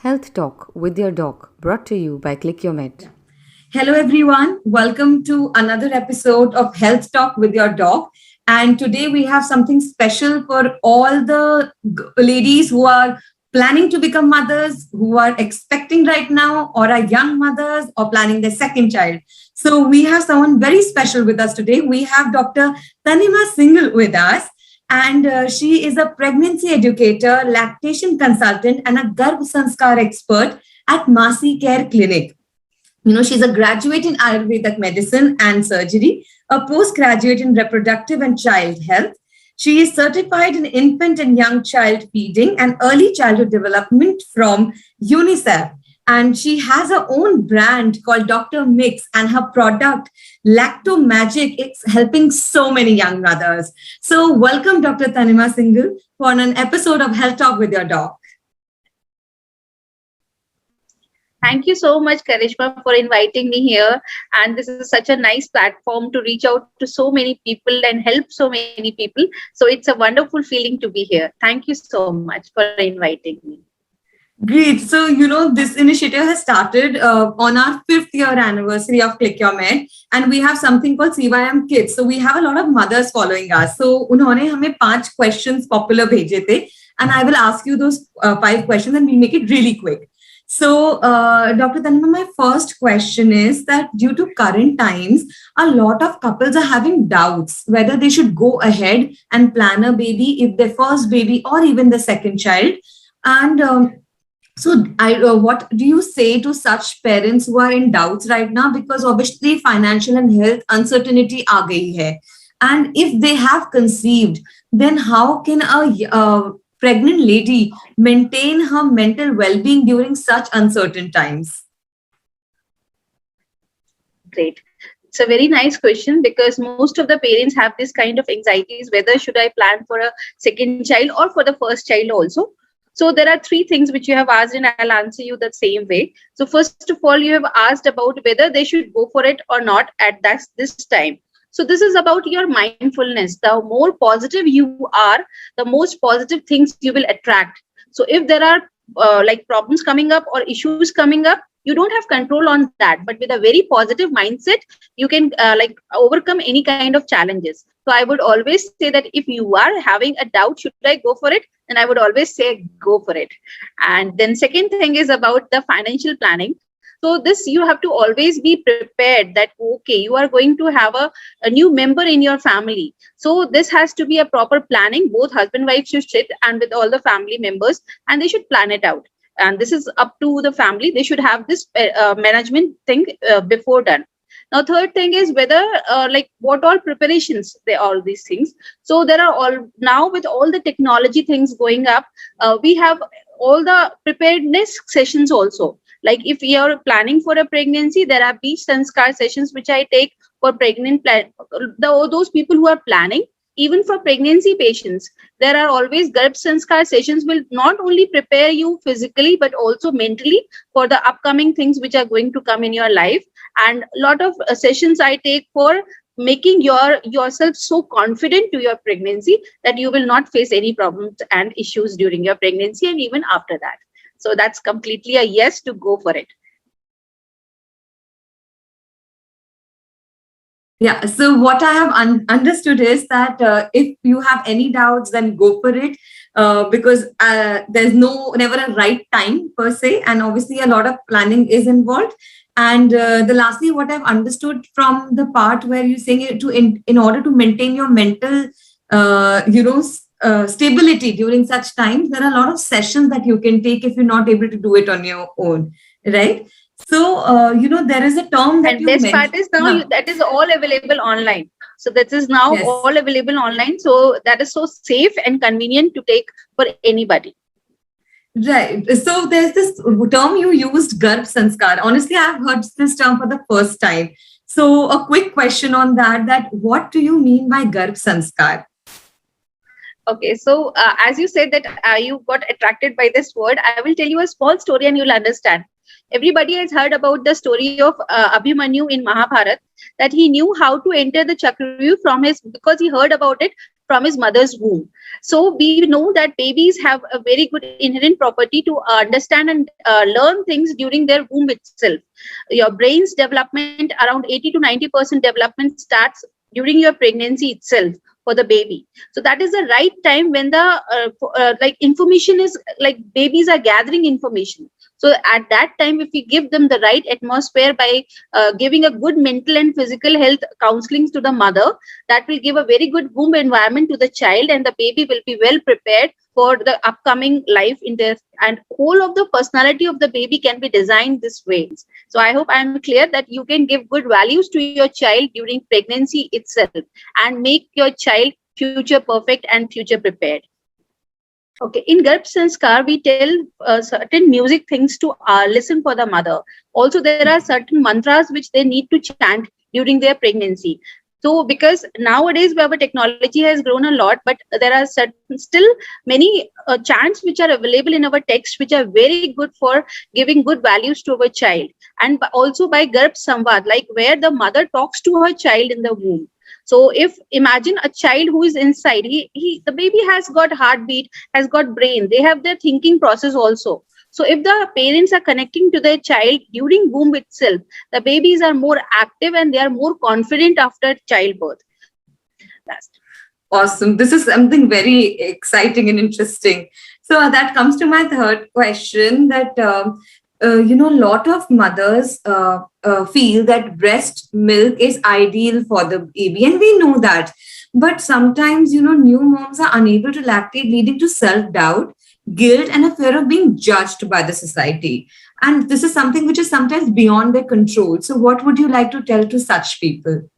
Health Talk with your dog, brought to you by Click Your Med. Hello, everyone. Welcome to another episode of Health Talk with your dog. And today we have something special for all the ladies who are planning to become mothers, who are expecting right now, or are young mothers, or planning their second child. So we have someone very special with us today. We have Dr. Tanima Singhal with us. And she is a pregnancy educator, lactation consultant, and a Garb Sanskar expert at Masi Care Clinic. She's a graduate in Ayurvedic medicine and surgery, a postgraduate in reproductive and child health. She is certified in infant and young child feeding and early childhood development from UNISEF. And she has her own brand called Dr. Mix, and her product, Lacto Magic, is helping so many young mothers. So welcome, Dr. Tanima Singhal, for an episode of Health Talk with your dog. Thank you so much, Karishma, for inviting me here. And this is such a nice platform to reach out to so many people and help so many people. So it's a wonderful feeling to be here. Thank you so much for inviting me. Great. So, this initiative has started on our 5th year anniversary of Click Your Med, and we have something called CYM Kids. So we have a lot of mothers following us. So उन्होंने हमें 5 questions popular भेजे थे, and I will ask you those 5 questions and we'll make it really quick. So, Dr. Tanima, my first question is that due to current times, a lot of couples are having doubts whether they should go ahead and plan a baby, if their first baby or even the second child. And so, what do you say to such parents who are in doubts right now? Because obviously, financial and health uncertainty aa gayi hai. And if they have conceived, then how can a pregnant lady maintain her mental well-being during such uncertain times? Great. It's a very nice question because most of the parents have this kind of anxieties, whether should I plan for a second child or for the first child also. So there are 3 things which you have asked, and I'll answer you the same way. So first of all, you have asked about whether they should go for it or not at this time. So this is about your mindfulness. The more positive you are, the most positive things you will attract. So if there are like problems coming up or issues coming up, you don't have control on that. But with a very positive mindset, you can like overcome any kind of challenges. So I would always say that if you are having a doubt, should I go for it? Then I would always say go for it. And then second thing is about the financial planning. So this, you have to always be prepared that, okay, you are going to have a new member in your family. So this has to be a proper planning. Both husband and wife should sit and with all the family members, and they should plan it out. And this is up to the family. They should have this management thing before done. Now, third thing is whether like what all preparations, all these things. So there are all now with all the technology things going up, we have all the preparedness sessions also. Like if you are planning for a pregnancy, there are beach Sanskar sessions which I take for pregnant those people who are planning. Even for pregnancy patients, there are always Garb Sanskar sessions will not only prepare you physically, but also mentally for the upcoming things which are going to come in your life. And a lot of sessions I take for making yourself so confident to your pregnancy that you will not face any problems and issues during your pregnancy and even after that. So that's completely a yes to go for it. Yeah, so what I have understood is that if you have any doubts, then go for it because there's never a right time per se. And obviously a lot of planning is involved. And the lastly, what I've understood from the part where you're saying in order to maintain your mental, stability during such times, there are a lot of sessions that you can take if you're not able to do it on your own, right? So, there is a term that and best part is now that is all available online. So that is now all available online. So that is so safe and convenient to take for anybody. Right. So there's this term you used, Garb Sanskar. Honestly, I've heard this term for the first time. So a quick question on that what do you mean by Garb Sanskar? Okay, so as you said that you got attracted by this word, I will tell you a small story and you'll understand. Everybody has heard about the story of Abhimanyu in Mahabharata, that he knew how to enter the Chakravyuh because he heard about it from his mother's womb. So we know that babies have a very good inherent property to understand and learn things during their womb itself. Your brain's development, around 80 to 90% development starts during your pregnancy itself for the baby. So that is the right time when the like information is like babies are gathering information. So at that time, if we give them the right atmosphere by giving a good mental and physical health counseling to the mother, that will give a very good womb environment to the child, and the baby will be well prepared for the upcoming life in their, and whole of the personality of the baby can be designed this way. So I hope I am clear that you can give good values to your child during pregnancy itself and make your child future perfect and future prepared. Okay, in Garb Sanskar, we tell certain music things to listen for the mother. Also, there are certain mantras which they need to chant during their pregnancy. So, because nowadays our technology has grown a lot, but there are still many chants which are available in our text, which are very good for giving good values to our child. And also by Garb Samvad, like where the mother talks to her child in the womb. So if imagine a child who is inside, the baby has got heartbeat, has got brain, they have their thinking process also. So if the parents are connecting to their child during womb itself, the babies are more active and they are more confident after childbirth. That's awesome. This is something very exciting and interesting. So that comes to my third question, that a lot of mothers feel that breast milk is ideal for the baby, and we know that. But sometimes, new moms are unable to lactate, leading to self-doubt, guilt, and a fear of being judged by the society. And this is something which is sometimes beyond their control. So what would you like to tell to such people?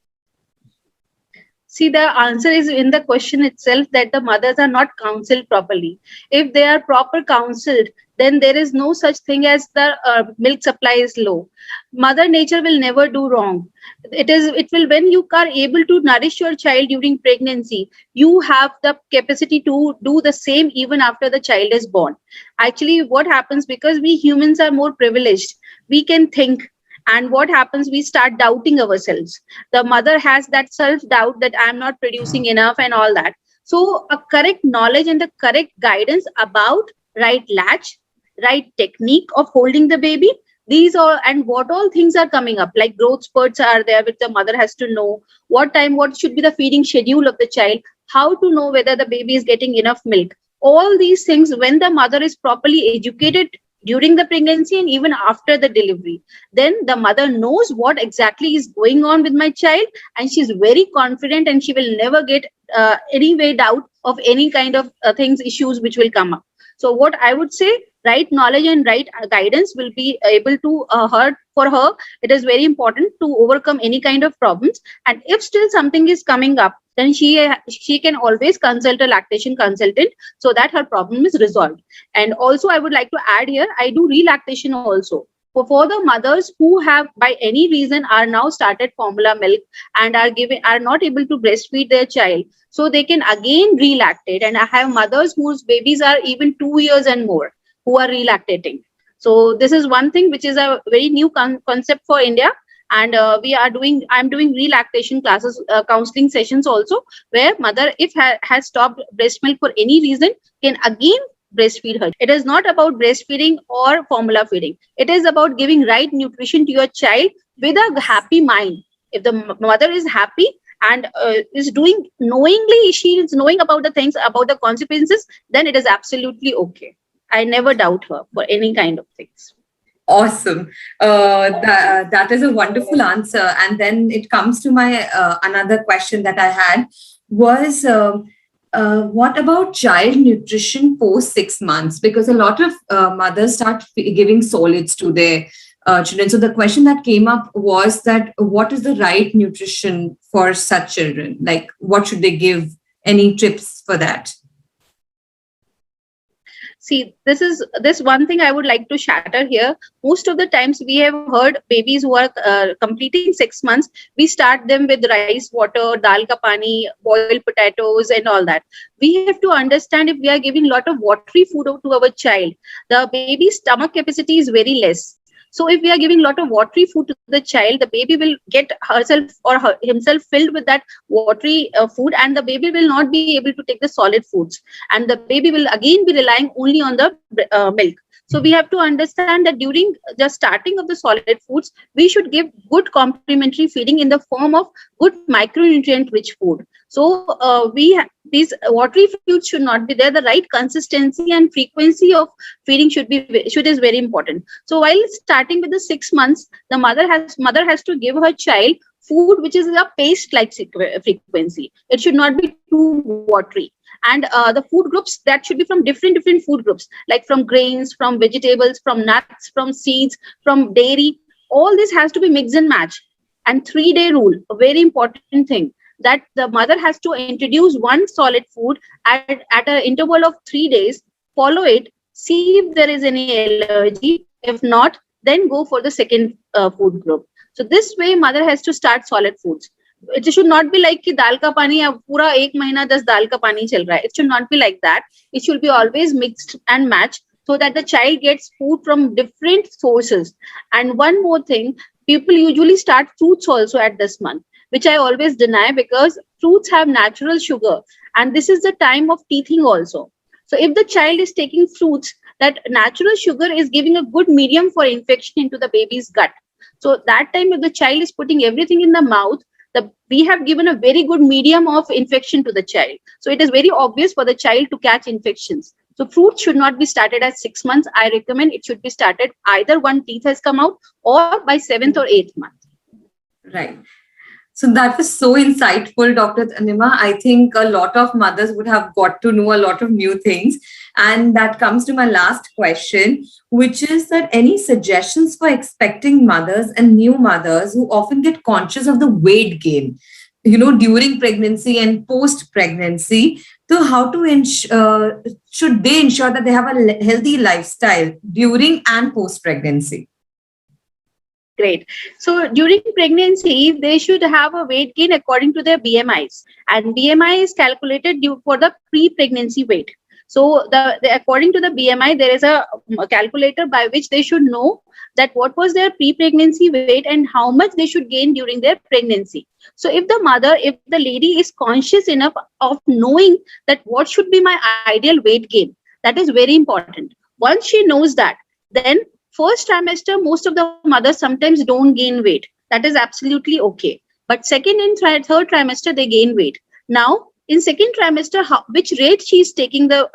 See, the answer is in the question itself, that the mothers are not counseled properly. If they are proper counseled, then there is no such thing as the milk supply is low. Mother Nature will never do wrong. It will, when you are able to nourish your child during pregnancy, you have the capacity to do the same even after the child is born. Actually, what happens, because we humans are more privileged, we can think. And what happens, we start doubting ourselves. The mother has that self-doubt that I'm not producing enough and all that. So a correct knowledge and the correct guidance about right latch, right technique of holding the baby, these are, and what all things are coming up, like growth spurts are there, which the mother has to know, what time, what should be the feeding schedule of the child, how to know whether the baby is getting enough milk. All these things, when the mother is properly educated during the pregnancy and even after the delivery, then the mother knows what exactly is going on with my child, and she's very confident, and she will never get any way doubt of any kind of things, issues which will come up. So what I would say, right knowledge and right guidance will be able to for her. It is very important to overcome any kind of problems. And if still something is coming up, then she can always consult a lactation consultant so that her problem is resolved. And also I would like to add here, I do relactation also. For the mothers who have by any reason are now started formula milk and are not able to breastfeed their child, so they can again relactate. And I have mothers whose babies are even 2 years and more who are relactating. So this is one thing which is a very new concept for India. And I'm doing relactation classes, counseling sessions also, where mother, if has stopped breast milk for any reason, can again breastfeed her. It is not about breastfeeding or formula feeding. It is about giving right nutrition to your child with a happy mind. If the mother is happy and is doing knowingly, she is knowing about the things, about the consequences, then it is absolutely okay. I never doubt her for any kind of things. Awesome. That is a wonderful answer. And then it comes to my another question that I had was, what about child nutrition post 6 months? Because a lot of mothers start giving solids to their children. So the question that came up was that what is the right nutrition for such children? Like, what should they give? Any tips for that? See, this one thing I would like to shatter here. Most of the times we have heard babies who are completing 6 months, we start them with rice, water, dal ka pani, boiled potatoes and all that. We have to understand, if we are giving a lot of watery food to our child, the baby's stomach capacity is very less. So if we are giving a lot of watery food to the child, the baby will get herself or himself filled with that watery food, and the baby will not be able to take the solid foods, and the baby will again be relying only on the milk. So we have to understand that during the starting of the solid foods, we should give good complementary feeding in the form of good micronutrient rich food. So these watery foods should not be there. The right consistency and frequency of feeding should is very important. So while starting with the 6 months, the mother has to give her child food which is a paste like frequency. It should not be too watery. And the food groups, that should be from different food groups, like from grains, from vegetables, from nuts, from seeds, from dairy. All this has to be mix and match. And 3-day rule, a very important thing, that the mother has to introduce one solid food at an interval of 3 days, follow it, see if there is any allergy. If not, then go for the second food group. So this way, mother has to start solid foods. It should not be like कि दाल का पानी अब पूरा 1 महीना 10 दाल का पानी चल रहा है. It should not be like that. It should be always mixed and matched, so that the child gets food from different sources. And one more thing, people usually start fruits also at this month, which I always deny, because fruits have natural sugar, and this is the time of teething also. So if the child is taking fruits, that natural sugar is giving a good medium for infection into the baby's gut. So that time, if the child is putting everything in the mouth, we have given a very good medium of infection to the child. So it is very obvious for the child to catch infections. So fruits should not be started at 6 months. I recommend it should be started either one teeth has come out or by 7th or 8th month. Right. So that was so insightful, Dr. Tanima. I think a lot of mothers would have got to know a lot of new things. And that comes to my last question, which is that any suggestions for expecting mothers and new mothers who often get conscious of the weight gain, during pregnancy and post-pregnancy? So how to should they ensure that they have a healthy lifestyle during and post-pregnancy? Great. So during pregnancy, they should have a weight gain according to their BMIs, and BMI is calculated for the pre-pregnancy weight. So according to the BMI, there is a calculator by which they should know that what was their pre-pregnancy weight and how much they should gain during their pregnancy. So if the lady is conscious enough of knowing that what should be my ideal weight gain, that is very important. Once she knows that, then first trimester, most of the mothers sometimes don't gain weight. That is absolutely okay. But second and third trimester, they gain weight. Now, in second trimester, which rate she is taking her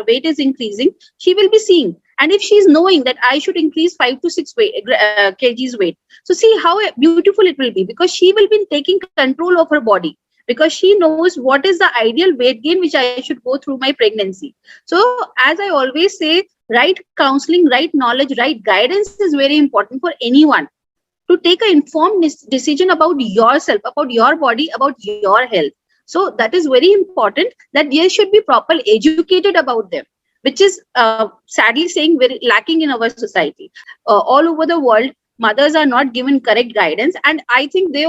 weight is increasing, she will be seeing. And if she is knowing that I should increase 5 to 6 kgs weight, so see how beautiful it will be, because she will be taking control of her body, because she knows what is the ideal weight gain which I should go through my pregnancy. So as I always say, right counseling, right knowledge, right guidance is very important for anyone to take an informed decision about yourself, about your body, about your health. So that is very important, that they should be properly educated about them, which is sadly saying very lacking in our society. All over the world, mothers are not given correct guidance, and I think they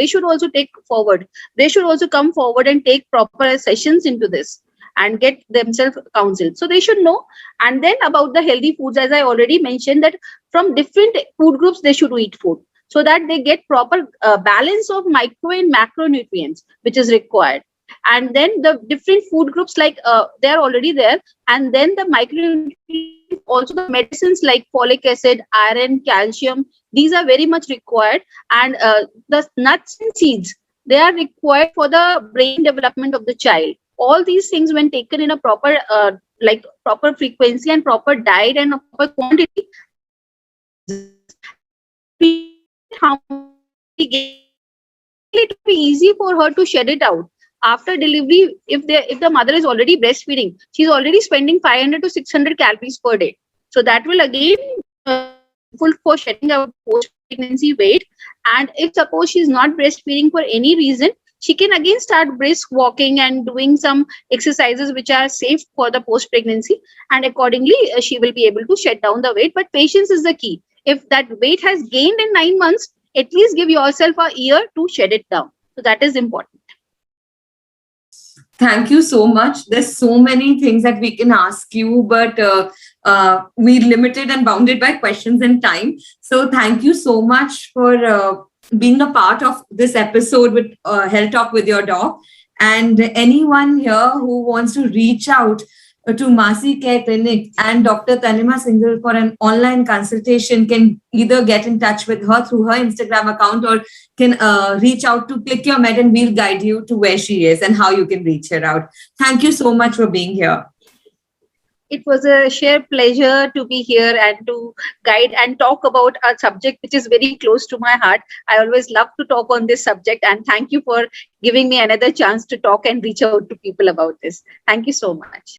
should also come forward and take proper sessions into this and get themselves counseled. So they should know. And then about the healthy foods, as I already mentioned, that from different food groups they should eat food, so that they get proper balance of micro and macronutrients which is required. And then the different food groups, like they are already there, and then the micronutrients, also the medicines like folic acid, iron, calcium, these are very much required. And the nuts and seeds, they are required for the brain development of the child. All these things, when taken in a proper proper frequency and proper diet and a proper quantity, it will be easy for her to shed it out after delivery. If the mother is already breastfeeding, she's already spending 500 to 600 calories per day. So that will again full for shedding out post pregnancy weight. And if suppose she's not breastfeeding for any reason, she can again start brisk walking and doing some exercises which are safe for the post-pregnancy. And accordingly, she will be able to shed down the weight. But patience is the key. If that weight has gained in 9 months, at least give yourself a year to shed it down. So that is important. Thank you so much. There's so many things that we can ask you, but we're limited and bounded by questions and time. So thank you so much for being a part of this episode with Health Talk with your dog. And anyone here who wants to reach out to Masi Care Clinic and Dr. Tanima Singhal for an online consultation can either get in touch with her through her Instagram account or can reach out to Click Your Med and we'll guide you to where she is and how you can reach her out. Thank you so much for being here. It was a sheer pleasure to be here and to guide and talk about a subject which is very close to my heart. I always love to talk on this subject, and thank you for giving me another chance to talk and reach out to people about this. Thank you so much.